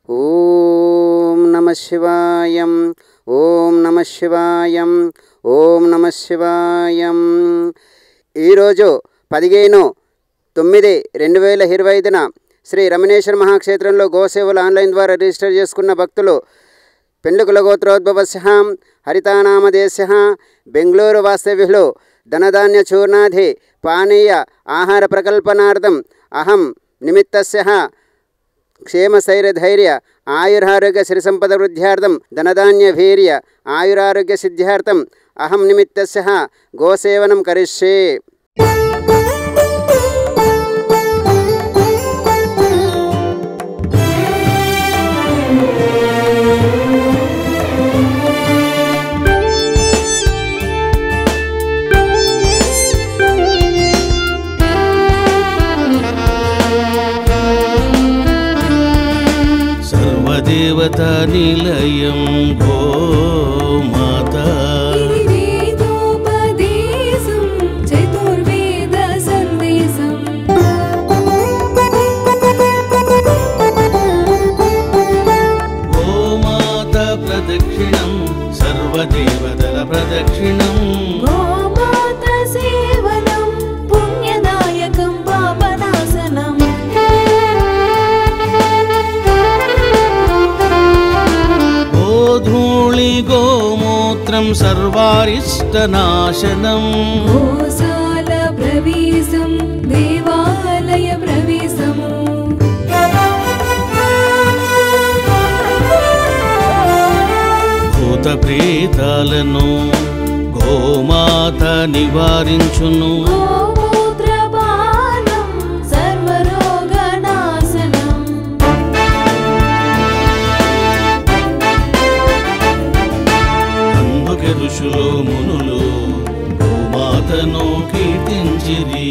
ఓం నమః శివాయం. ఓం నమః శివాయం. ఓం నమః శివాయం. ఈరోజు 15/9/2025న శ్రీ రమణేశ్వర మహాక్షేత్రంలో గోసేవలు ఆన్లైన్ ద్వారా రిజిస్టర్ చేసుకున్న భక్తులు పెండ్లుకుల గోత్రోద్భవస్య హరితానామదేశ బెంగళూరు వాస్తవ్యులు ధనధాన్య చూర్ణాధి పానీయ ఆహార ప్రకల్పనార్థం అహం నిమిత్తస్య క్షేమస్థైర్యధైర్య ఆయురారోగ్య శ్రీసంపద వృద్ధ్యార్థం ధనధాన్య వీర్య ఆయురారోగ్య సిద్ధ్యార్థం అహం నిమిత్తస్య గోసేవనం కరిష్యే. దేవతా నిలయం గోమాతా వేదోపదేశం చతుర్వేద సందేశం గోమాత ప్రదక్షిణం సర్వదేవతల ప్రదక్షిణం గోమాత సేవనం పుణ్యదాయకం పాపనాశనం గోధూళి గోమూత్రం సర్వారిష్టనాశనం గోశాల ప్రవేశం దేవాలయ ప్రవేశము భూత ప్రేతాలను గోమాత నివారించును గోమూత్రపానం సర్వరోగనాశనం అందుకే ఋషులు మునులు గోమాతను కీర్తించిరి.